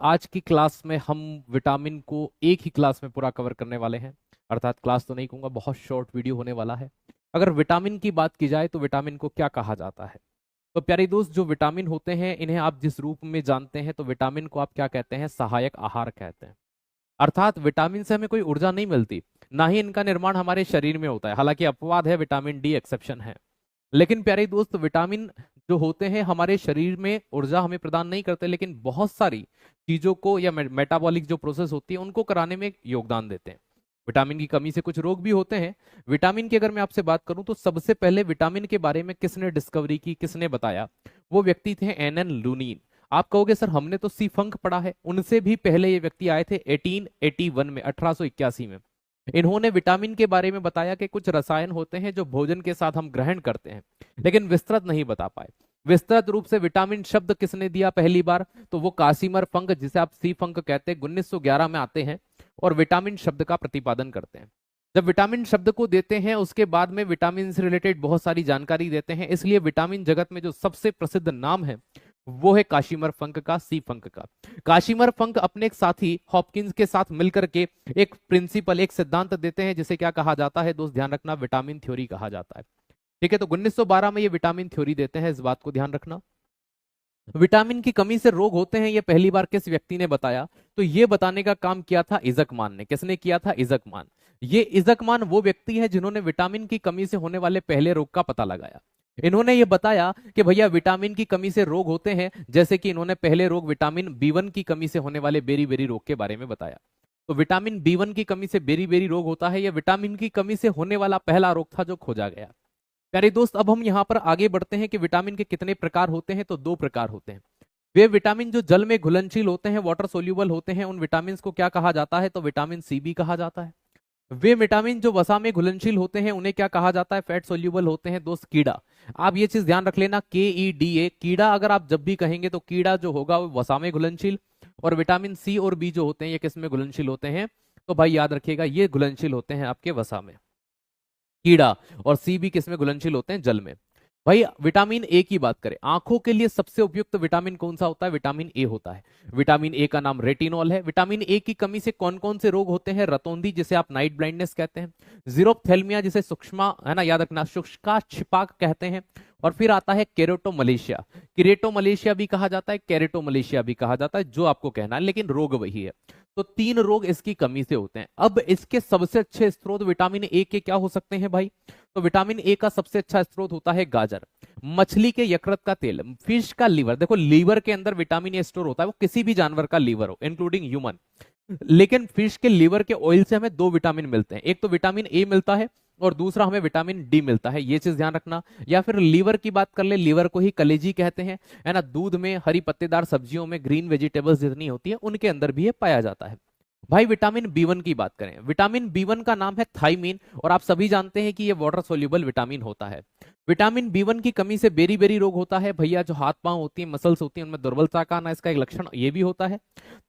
आज की क्लास में हम विटामिन को एक ही क्लास में पूरा कवर करने वाले हैं, अर्थात क्लास तो नहीं कहूंगा, बहुत शॉर्ट वीडियो होने वाला है। अगर विटामिन की बात की जाए तो विटामिन को क्या कहा जाता है? तो प्यारे दोस्त, जो विटामिन होते हैं इन्हें आप जिस रूप में जानते हैं तो विटामिन को आप क्या कहते हैं? सहायक आहार कहते हैं। अर्थात विटामिन से हमें कोई ऊर्जा नहीं मिलती, ना ही इनका निर्माण हमारे शरीर में होता है। हालांकि अपवाद है, विटामिन डी एक्सेप्शन है। लेकिन प्यारे दोस्त, विटामिन जो होते हैं हमारे शरीर में ऊर्जा हमें प्रदान नहीं करते, लेकिन बहुत सारी चीजों को या मेटाबॉलिक जो प्रोसेस होती है उनको कराने में योगदान देते हैं। विटामिन की कमी से कुछ रोग भी होते हैं। विटामिन की अगर मैं आपसे बात करूं तो सबसे पहले विटामिन के बारे में किसने डिस्कवरी की, किसने बताया? वो व्यक्ति थे एनएन लूनीन। आप कहोगे सर हमने तो सी फंक पढ़ा है, उनसे भी पहले ये व्यक्ति आए थे 1881 में, 1881 में। इन्होंने विटामिन के बारे में बताया कि कुछ रसायन होते हैं जो भोजन के साथ हम ग्रहण करते हैं, लेकिन विस्तृत नहीं बता पाए। विस्तृत रूप से विटामिन शब्द किसने दिया पहली बार? तो वो कासिमर फंक, जिसे आप सी फंक कहते हैं, 1911 में आते हैं और विटामिन शब्द का प्रतिपादन करते हैं। जब विटामिन शब्द को देते हैं उसके बाद में विटामिन से रिलेटेड बहुत सारी जानकारी देते हैं। इसलिए विटामिन जगत में जो सबसे प्रसिद्ध नाम है वो है काशिमर फंक का, सी फंक का। काशिमर फंक अपने एक साथी हॉपकिंस के साथ मिलकर के एक प्रिंसिपल, एक सिद्धांत देते हैं जिसे क्या कहा जाता है दोस्त? ध्यान रखना, विटामिन थ्योरी कहा जाता है। ठीक है, तो 1912 में ये विटामिन थ्योरी देते हैं, इस बात को ध्यान रखना। विटामिन की कमी से रोग होते हैं, ये पहली बार किस व्यक्ति ने बताया? तो ये बताने का काम किया था इजकमान ने। किसने किया था? इजकमान। ये इजकमान वो व्यक्ति है जिन्होंने विटामिन की कमी से होने वाले पहले रोग का पता लगाया। इन्होंने ये बताया कि भैया विटामिन की कमी से रोग होते हैं, जैसे कि इन्होंने पहले रोग विटामिन बी1 की कमी से होने वाले बेरी बेरी रोग के बारे में बताया। तो विटामिन बी1 की कमी से बेरी बेरी रोग होता है, यह विटामिन की कमी से होने वाला पहला रोग था जो खोजा गया। प्यारे दोस्त, अब हम यहां पर आगे बढ़ते हैं कि विटामिन के कितने प्रकार होते हैं। तो दो प्रकार होते हैं। वे विटामिन जो जल में घुलनशील होते हैं, वाटर सोल्यूबल होते हैं, उन विटामिन को क्या कहा जाता है? तो विटामिन सी भी कहा जाता है। वे विटामिन जो वसा में घुलनशील होते हैं उन्हें क्या कहा जाता है? फैट सोल्यूबल होते हैं दोस्त, कीड़ा। आप ये चीज ध्यान रख लेना, KEDA, कीड़ा। अगर आप जब भी कहेंगे तो कीड़ा जो होगा वो वसा में घुलनशील, और विटामिन सी और बी जो होते हैं ये किस में घुलनशील होते हैं? तो भाई याद रखिएगा, ये घुलनशील होते हैं आपके वसा में, कीड़ा। और सी भी किस में घुलनशील होते हैं? जल में। भाई विटामिन ए की बात करें, आंखों के लिए सबसे उपयुक्त विटामिन कौन सा होता है? विटामिन ए होता है। विटामिन ए का नाम रेटिनॉल है। विटामिन ए की कमी से कौन कौन से रोग होते हैं? रतौंधी, जिसे आप नाइट ब्लाइंडनेस कहते हैं, जीरोप्थेल्मिया, जिसे सूक्ष्मा, है ना, याद रखना, शुष्का छिपाक कहते हैं, और फिर आता है केरेटोमलेशिया। किरेटोमलेशिया भी कहा जाता है, कैरेटोमलेशिया भी कहा जाता है, जो आपको कहना है, लेकिन रोग वही है। तो तीन रोग इसकी कमी से होते हैं। अब इसके सबसे अच्छे स्रोत विटामिन ए के क्या हो सकते हैं भाई? तो विटामिन ए का सबसे अच्छा स्रोत होता है गाजर, मछली के यकृत का तेल, फिश का लीवर। देखो लीवर के अंदर विटामिन ए स्टोर होता है, वो किसी भी जानवर का लीवर हो, इंक्लूडिंग ह्यूमन। लेकिन फिश के लीवर के ऑयल से हमें दो विटामिन मिलते हैं, एक तो विटामिन ए मिलता है और दूसरा हमें विटामिन डी मिलता है, ये चीज ध्यान रखना। या फिर लीवर की बात कर ले, लीवर को ही कलेजी कहते हैं, है ना। दूध में, हरी पत्तेदार सब्जियों में, ग्रीन वेजिटेबल्स जितनी होती है उनके अंदर भी ये पाया जाता है। भाई विटामिन बी1 की बात करें, विटामिन बी1 का नाम है थाइमीन, और आप सभी जानते हैं कि ये वाटर सोल्यूबल विटामिन होता है। विटामिन बी1 की कमी से बेरी बेरी रोग होता है। भैया जो हाथ पांव होती है, मसल्स होती हैं, उनमें दुर्बलता का आना, इसका एक लक्षण ये भी होता है।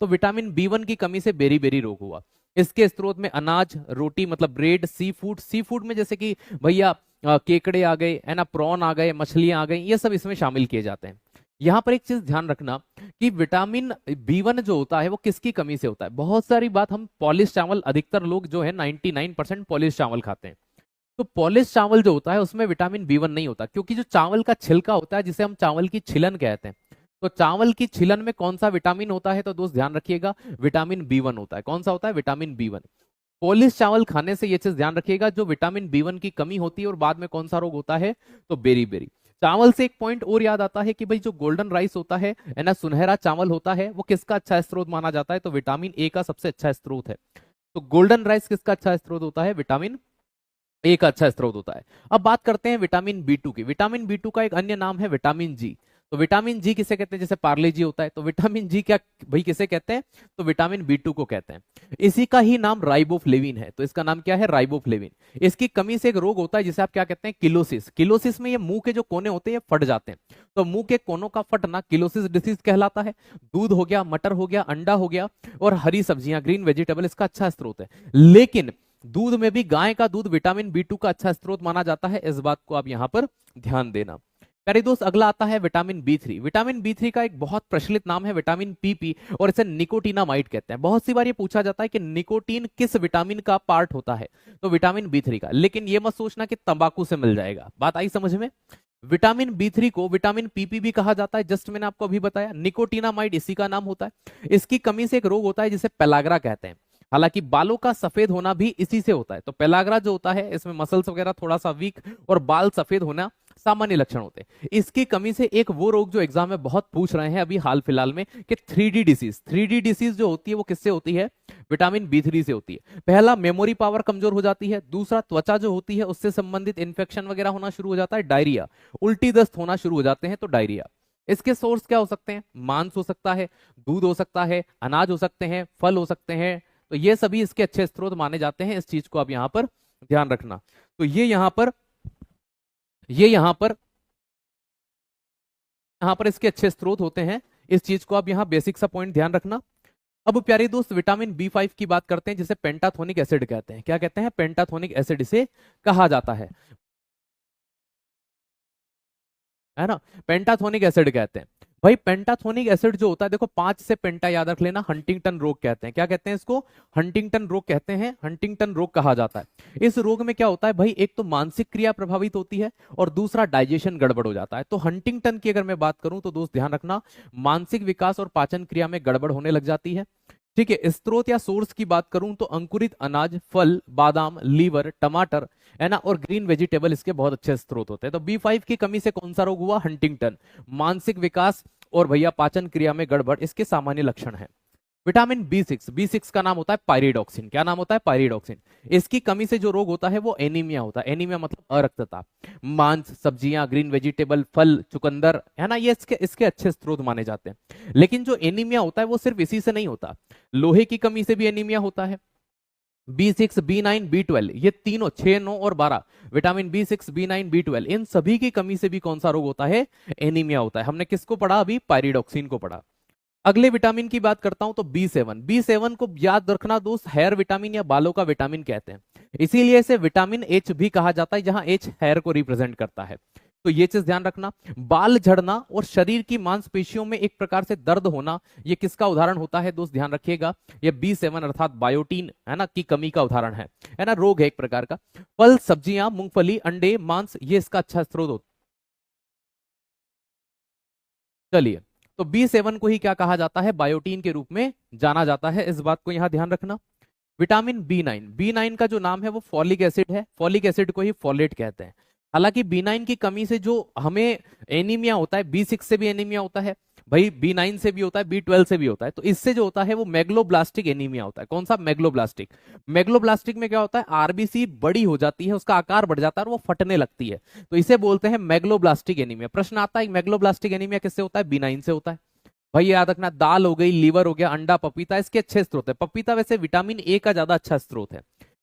तो विटामिन बी1 की कमी से बेरी बेरी रोग हुआ। इसके स्रोत में अनाज, रोटी मतलब bread, sea food, sea food में जैसे कि भैया केकड़े आ गए, है ना, प्रॉन आ गए, मछलियां आ गई, ये सब इसमें शामिल किए जाते हैं। यहां पर एक चीज ध्यान रखना कि विटामिन बी1 जो होता है वो किसकी कमी से होता है? बहुत सारी बात, हम पॉलिश चावल, अधिकतर लोग जो है 99% पॉलिश चावल खाते हैं। तो पॉलिश चावल जो होता है उसमें विटामिन बी1 नहीं होता, क्योंकि जो चावल का छिलका होता है, जिसे हम चावल की छिलन कहते हैं, तो चावल की छिलन में कौन सा विटामिन होता है? तो दोस्त ध्यान रखिएगा, विटामिन बी1 होता है। कौन सा होता है? Vitamin B1. पॉलिश चावल खाने से ये चीज ध्यान रखिएगा, जो विटामिन बी1 की कमी होती है, और बाद में कौन सा रोग होता है? तो बेरी बेरी। चावल से एक पॉइंट और याद आता है कि भाई जो गोल्डन राइस होता है ना, सुनहरा चावल होता है, वो किसका अच्छा स्रोत माना जाता है? तो विटामिन ए का सबसे अच्छा स्रोत है। तो गोल्डन राइस किसका अच्छा स्रोत होता है? विटामिन ए का अच्छा स्रोत होता है। अब बात करते हैं विटामिन बी2 की। विटामिन बी2 का एक अन्य नाम है विटामिन जी। तो विटामिन जी किसे कहते हैं? जैसे पार्ले जी होता है, तो विटामिन जी क्या भाई किसे कहते हैं? तो विटामिन बी2 को कहते हैं। इसी का ही नाम राइबोफ्लेविन है। तो इसका नाम क्या है? राइबोफ्लेविन। इसकी कमी से एक रोग होता है जिसे आप क्या कहते हैं? किलोसिस। किलोसिस में ये मुंह के जो कोने होते हैं ये फट जाते हैं, तो मुंह के कोनों का फटना किलोसिस डिसीज कहलाता है। दूध हो गया, मटर हो गया, अंडा हो गया, और हरी सब्जियां, ग्रीन वेजिटेबल, इसका अच्छा स्रोत है। लेकिन दूध में भी गाय का दूध विटामिन बी2 का अच्छा स्रोत माना जाता है, इस बात को आप यहां पर ध्यान देना। प्यारे दोस्त अगला आता है विटामिन बी 3। विटामिन बी 3 का एक बहुत प्रचलित नाम है विटामिन पीपी, और इसे निकोटिनामाइड कहते हैं। बहुत सी बार ये पूछा जाता है कि निकोटीन किस विटामिन का पार्ट होता है, तो विटामिन बी 3 का। लेकिन ये मत सोचना कि तंबाकू से मिल जाएगा। बात आई समझ में? विटामिन बी 3 को विटामिन पीपी भी कहा जाता है, जस्ट मैंने आपको अभी बताया। निकोटिनामाइड इसी का नाम होता है। इसकी कमी से एक रोग होता है जिसे पेलाग्रा कहते हैं। हालांकि बालों का सफेद होना भी इसी से होता है। तो पेलाग्रा जो होता है इसमें मसल्स वगैरह थोड़ा सा वीक और बाल सफेद होना सामान्य लक्षण होते हैं। इसकी कमी से एक वो रोग जो एग्जाम में बहुत पूछ रहे हैं अभी हाल फिलहाल में, कि 3D डिसीज। 3D डिसीज जो होती है वो किससे होती है? विटामिन बी 3 से होती है। पहला, मेमोरी पावर कमजोर हो जाती है। दूसरा, त्वचा जो होती है उससे संबंधित इन्फेक्शन वगैरह होना शुरू हो जाता है। डायरिया, उल्टी दस्त होना शुरू हो जाते हैं, तो डायरिया। इसके सोर्स क्या हो सकते हैं? मांस हो सकता है, दूध हो सकता है, अनाज हो सकते हैं, फल हो सकते हैं। तो ये सभी इसके अच्छे स्रोत माने जाते हैं। इस चीज को आप यहां पर ध्यान रखना। तो ये यहां पर इसके अच्छे स्रोत होते हैं। इस चीज को आप यहां बेसिक सा पॉइंट ध्यान रखना। अब प्यारे दोस्त विटामिन बी 5 की बात करते हैं, जिसे पेंटाथोनिक एसिड कहते हैं। क्या कहते हैं? पेंटाथोनिक एसिड इसे कहा जाता है ना। पेंटाथोनिक एसिड कहते हैं। भाई पेंटाथोनिक एसिड जो होता है, देखो 5 से पेंटा याद रख लेना। हंटिंगटन रोग कहते हैं। क्या कहते हैं इसको? हंटिंगटन रोग कहते हैं। हंटिंगटन रोग कहा जाता है। इस रोग में क्या होता है भाई? एक तो मानसिक क्रिया प्रभावित होती है और दूसरा डाइजेशन गड़बड़ हो जाता है। तो हंटिंगटन की अगर मैं बात करूं तो दोस्त ध्यान रखना, मानसिक विकास और पाचन क्रिया में गड़बड़ होने लग जाती है। ठीक है। स्रोत या सोर्स की बात करूं तो अंकुरित अनाज, फल, बादाम, लीवर, टमाटर, है ना, और ग्रीन वेजिटेबल इसके बहुत अच्छे स्रोत होते हैं। तो बी 5 की कमी से कौन सा रोग हुआ? हंटिंगटन। मानसिक विकास और भैया पाचन क्रिया में गड़बड़ इसके सामान्य लक्षण हैं। विटामिन बी 6 का नाम होता है पायरिडॉक्सिन। क्या नाम होता है? पायरिडॉक्सिन। इसकी कमी से जो रोग होता है वो एनीमिया होता है। एनीमिया मतलब अरक्तता। मांस, सब्जियां, ग्रीन वेजिटेबल, फल, चुकंदर, है ना, ये इसके अच्छे स्रोत माने जाते हैं। लेकिन जो एनीमिया होता है वो सिर्फ इसी से नहीं होता। लोहे की कमी से भी एनीमिया होता है। बी 6, बी 9, बी 12, ये तीनों 6, 9 और 12, विटामिन बी 6, बी 9, बी 12, इन सभी की कमी से भी कौन सा रोग होता है? एनीमिया होता है। हमने किसको पढ़ा अभी? पायरिडॉक्सिन को पढ़ा। अगले विटामिन की बात करता हूं तो बी 7 को याद रखना दोस्त, हेयर विटामिन या बालों का विटामिन कहते हैं। इसीलिए इसे विटामिन एच भी कहा जाता है, जहां एच हेयर को रिप्रेजेंट करता है। तो ये चीज ध्यान रखना। बाल झड़ना और शरीर की मांसपेशियों में एक प्रकार से दर्द होना, ये किसका उदाहरण होता है दोस्त? ध्यान रखिएगा, ये बी 7 अर्थात बायोटीन, है ना, की कमी का उदाहरण है ना, रोग है एक प्रकार का। फल, सब्जियां, मूंगफली, अंडे, मांस, ये इसका अच्छा स्रोत होता है। चलिए, तो बी 7 को ही क्या कहा जाता है? बायोटीन के रूप में जाना जाता है। इस बात को यहां ध्यान रखना। विटामिन बी 9 का जो नाम है वो फॉलिक एसिड है। फॉलिक एसिड को ही फॉलेट कहते हैं। हालांकि बी 9 की कमी से जो हमें एनीमिया होता है, बी 6 से भी एनीमिया होता है भाई, बी 9 से भी होता है, बी 12 से भी होता है। तो इससे जो होता है वो मेगलोब्लास्टिक एनीमिया होता है। कौन सा? मेगलोब्लास्टिक। मेगलोब्लास्टिक में क्या होता है? आरबीसी बड़ी हो जाती है, उसका आकार बढ़ जाता है और वो फटने लगती है। तो इसे बोलते हैं मेगलोब्लास्टिक एनीमिया। प्रश्न आता है मेगलोब्लास्टिक एनीमिया किससे होता है? बी 9 से होता है। भाई याद रखना, दाल हो गई, लीवर हो गया, अंडा, पपीता, इसके अच्छे स्रोत है। पपीता वैसे विटामिन ए का ज्यादा अच्छा स्रोत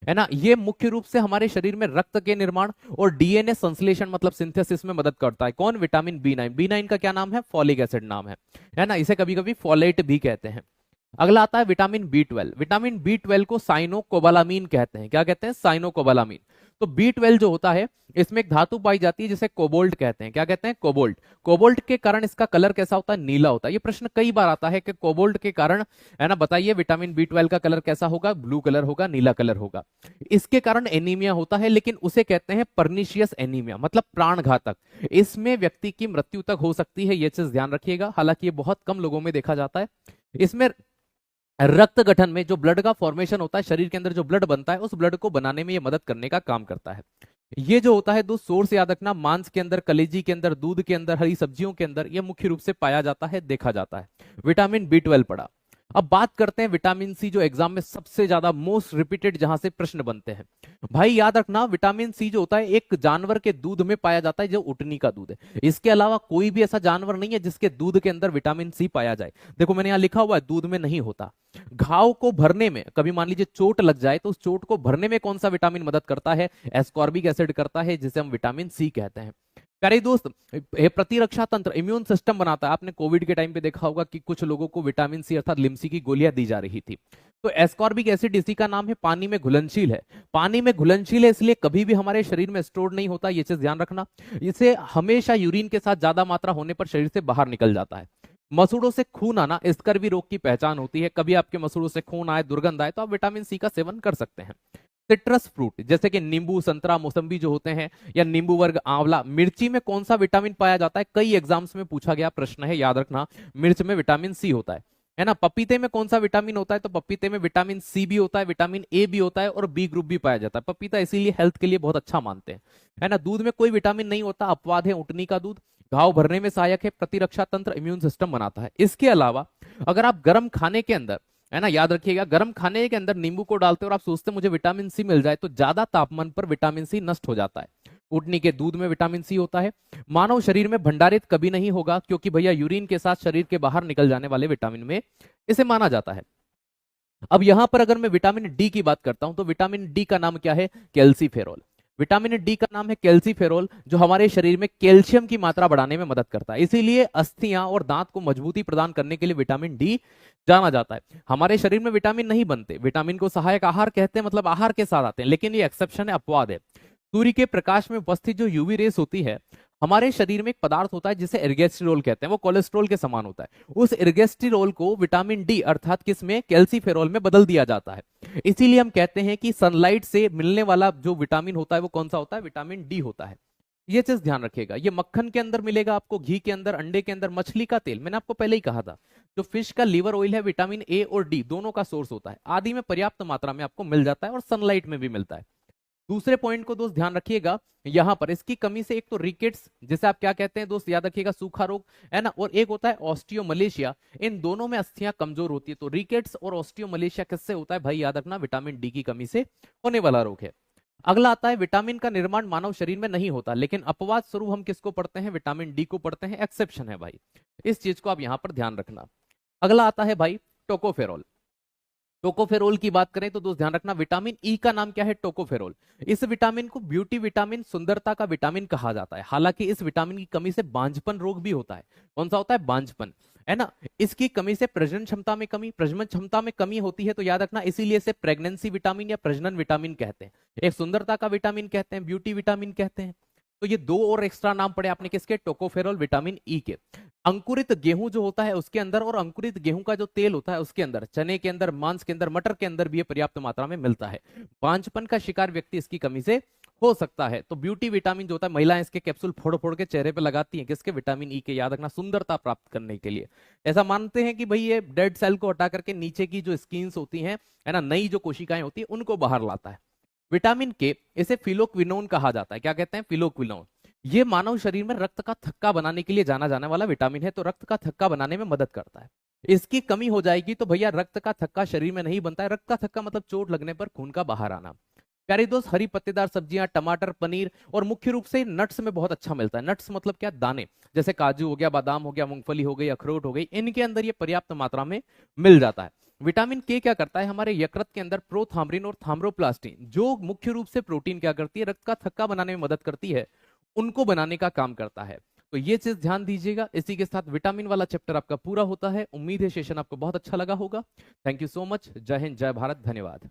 है ना। ये मुख्य रूप से हमारे शरीर में रक्त के निर्माण और डीएनए संश्लेषण मतलब सिंथेसिस में मदद करता है। कौन? विटामिन बी 9 का क्या नाम है? फॉलिक एसिड नाम है ना। इसे कभी कभी फॉलेट भी कहते हैं। अगला आता है विटामिन बी 12। विटामिन बी 12 को साइनोकोबालामीन कहते हैं। क्या कहते हैं? साइनोकोबालामीन। तो बी 12 जो होता है, इसमें एक धातु पाई जाती है जिसे कोबाल्ट कहते हैं। क्या कहते हैं? कोबाल्ट। कोबाल्ट के कारण इसका कलर कैसा होता है? नीला होता है। ये प्रश्न कई बार आता है कि कोबाल्ट के कारण, है ना, बताइए विटामिन बी 12 का कलर कैसा होगा? ब्लू कलर होगा, नीला कलर होगा। इसके कारण एनीमिया होता है, लेकिन उसे कहते हैं परनिशियस एनीमिया, मतलब प्राणघातक। इसमें व्यक्ति की मृत्यु तक हो सकती है, यह चीज ध्यान रखिएगा। हालांकि ये बहुत कम लोगों में देखा जाता है। इसमें रक्त गठन में जो ब्लड का फॉर्मेशन होता है, शरीर के अंदर जो ब्लड बनता है, उस ब्लड को बनाने में ये मदद करने का काम करता है। ये जो होता है दो सोर्स याद रखना, मांस के अंदर, कलेजी के अंदर, दूध के अंदर, हरी सब्जियों के अंदर, ये मुख्य रूप से पाया जाता है, देखा जाता है। विटामिन बी 12 पढ़ा। अब बात करते हैं विटामिन सी, जो एग्जाम में सबसे ज्यादा मोस्ट रिपीटेड जहां से प्रश्न बनते हैं। भाई याद रखना, विटामिन सी जो होता है एक जानवर के दूध में पाया जाता है, जो उटनी का दूध है। इसके अलावा कोई भी ऐसा जानवर नहीं है जिसके दूध के अंदर विटामिन सी पाया जाए। देखो मैंने यहां लिखा हुआ है, दूध में नहीं होता। घाव को भरने में, कभी मान लीजिए चोट लग जाए तो उस चोट को भरने में कौन सा विटामिन मदद करता है? एस्कॉर्बिक एसिड करता है, जिसे हम विटामिन सी कहते हैं। प्यारे दोस्त, ये प्रतिरक्षा तंत्र, इम्यून सिस्टम बनाता है। आपने कोविड के टाइम पे देखा होगा कि कुछ लोगों को विटामिन सी अर्थात लिम्सी की गोलियां दी जा रही थी। तो एस्कॉर्बिक एसिड इसी का नाम है, पानी में घुलनशील है। पानी में घुलनशील है इसलिए कभी भी हमारे शरीर में स्टोर नहीं होता, ये चीज ध्यान रखना। इसे हमेशा यूरिन के साथ ज्यादा मात्रा होने पर शरीर से बाहर निकल जाता है। मसूड़ों से खून आना स्कर्वी रोग की पहचान होती है। कभी आपके मसूड़ों से खून आए, दुर्गंध आए, तो आप विटामिन सी का सेवन कर सकते हैं। सिट्रस फ्रूट जैसे कि नींबू, संतरा, मौसम्बी जो होते हैं, या नींबू वर्ग, आंवला, मिर्ची में कौन सा विटामिन पाया जाता है? कई एग्जाम्स में पूछा गया प्रश्न है, याद रखना। मिर्च में विटामिन सी होता है ना। पपीते में कौन सा विटामिन होता है? तो पपीते में विटामिन सी भी होता है, विटामिन ए भी होता है, और बी ग्रुप भी पाया जाता है। पपीता इसीलिए हेल्थ के लिए बहुत अच्छा मानते हैं, है ना। दूध में कोई विटामिन नहीं होता, अपवाद है ऊँटनी का दूध। घाव भरने में सहायक है, प्रतिरक्षा तंत्र, इम्यून सिस्टम बनाता है। इसके अलावा अगर आप गर्म खाने के अंदर, है ना, याद रखिएगा, गर्म खाने के अंदर नींबू को डालते हैं और आप सोचते हैं मुझे विटामिन सी मिल जाए, तो ज्यादा तापमान पर विटामिन सी नष्ट हो जाता है। ऊँटनी के दूध में विटामिन सी होता है। मानव शरीर में भंडारित कभी नहीं होगा, क्योंकि भैया यूरिन के साथ शरीर के बाहर निकल जाने वाले विटामिन में इसे माना जाता है। अब यहां पर अगर मैं विटामिन डी की बात करता हूं, तो विटामिन डी का नाम क्या है? कैल्सीफेरॉल। विटामिन डी का नाम है कैल्सीफेरॉल, जो हमारे शरीर में कैल्शियम की मात्रा बढ़ाने में मदद करता है। इसीलिए अस्थियां और दांत को मजबूती प्रदान करने के लिए विटामिन डी जाना जाता है। हमारे शरीर में विटामिन नहीं बनते, विटामिन को सहायक आहार कहते हैं, मतलब आहार के साथ आते हैं, लेकिन ये एक्सेप्शन है, अपवाद है। सूर्य के प्रकाश में उपस्थित जो यूवी रेस होती है, हमारे शरीर में एक पदार्थ होता है जिसे एर्गेस्ट्रिरोल कहते हैं, वो कोलेस्ट्रॉल के समान होता है। उस एर्गेस्ट्रिरोल को विटामिन डी अर्थात किसमें? कैल्सीफेरॉल में बदल दिया जाता है। इसीलिए हम कहते हैं कि सनलाइट से मिलने वाला जो विटामिन होता है वो कौन सा होता है? विटामिन डी होता है। ये चीज ध्यान रखिएगा। ये मक्खन के अंदर मिलेगा आपको, घी के अंदर, अंडे के अंदर, मछली का तेल, मैंने आपको पहले ही कहा था। जो फिश का लीवर ऑयल है, विटामिन ए और डी दोनों का सोर्स होता है। आदि में पर्याप्त मात्रा में आपको मिल जाता है, और सनलाइट में भी मिलता है। दूसरे पॉइंट को दोस्त ध्यान रखिएगा, यहां पर इसकी कमी से एक तो रिकेट्स, जिसे आप क्या कहते हैं दोस्त, याद रखिएगा, सूखा रोग, है ना, और एक होता है ऑस्टियोमलेशिया। इन दोनों में अस्थियां कमजोर होती है। तो रिकेट्स और ऑस्टियोमलेशिया किससे होता है भाई? याद रखना, विटामिन डी की कमी से होने वाला रोग है। अगला आता है, विटामिन का निर्माण मानव शरीर में नहीं होता, लेकिन अपवाद स्वरूप हम किसको पढ़ते हैं? विटामिन डी को पढ़ते हैं। एक्सेप्शन है भाई, इस चीज को आप यहां पर ध्यान रखना। अगला आता है भाई टोकोफेरॉल। टोकोफेरोल की बात करें तो दोस्त ध्यान रखना, विटामिन ई का नाम क्या है? टोकोफेरोल। इस विटामिन को ब्यूटी विटामिन, सुंदरता का विटामिन कहा जाता है। हालांकि इस विटामिन की कमी से बांझपन रोग भी होता है। कौन सा होता है? बांझपन, है ना। इसकी कमी से प्रजनन क्षमता में कमी, प्रजनन क्षमता में कमी होती है, तो याद रखना, इसीलिए इसे प्रेगनेंसी विटामिन या प्रजनन विटामिन कहते हैं। एक सुंदरता का विटामिन कहते हैं, ब्यूटी विटामिन कहते हैं। तो ये दो और एक्स्ट्रा नाम पड़े आपने किसके? टोकोफेरोल, विटामिन ई के। अंकुरित गेहूं जो होता है उसके अंदर, और अंकुरित गेहूं का जो तेल होता है उसके अंदर, चने के अंदर, मांस के अंदर, मटर के अंदर भी ये पर्याप्त मात्रा में मिलता है। बांझपन का शिकार व्यक्ति इसकी कमी से हो सकता है। तो ब्यूटी विटामिन जो होता है, महिलाएं इसके कैप्सूल फोड़ फोड़ के चेहरे पे लगाती हैं, किसके? विटामिन ई के। याद रखना, सुंदरता प्राप्त करने के लिए। ऐसा मानते हैं कि भाई ये डेड सेल को हटा करके नीचे की जो स्किन्स होती हैं, है ना, नई जो कोशिकाएं होती है, उनको बाहर लाता है। विटामिन के, इसे फिलोक्विनोन कहा जाता है। क्या कहते हैं? फिलोक्विनोन। ये मानव शरीर में रक्त का थक्का बनाने के लिए जाना जाने वाला विटामिन है, तो रक्त का थक्का बनाने में मदद करता है। इसकी कमी हो जाएगी तो भैया रक्त का थक्का शरीर में नहीं बनता है। रक्त का थक्का मतलब चोट लगने पर खून का बाहर आना। प्यारे दोस्त, हरी पत्तेदार सब्जियां, टमाटर, पनीर, और मुख्य रूप से नट्स में बहुत अच्छा मिलता है। नट्स मतलब क्या? दाने, जैसे काजू हो गया, बादाम हो गया, मूंगफली हो गई, अखरोट हो गई, इनके अंदर ये पर्याप्त मात्रा में मिल जाता है। विटामिन के क्या करता है? हमारे यकृत के अंदर प्रोथाम्बरिन और थाम्रोप्लास्टिन, जो मुख्य रूप से प्रोटीन क्या करती है? रक्त का थक्का बनाने में मदद करती है, उनको बनाने का काम करता है। तो ये चीज ध्यान दीजिएगा। इसी के साथ विटामिन वाला चैप्टर आपका पूरा होता है। उम्मीद है सेशन आपको बहुत अच्छा लगा होगा। Thank you so much. जय हिंद, जय भारत, धन्यवाद।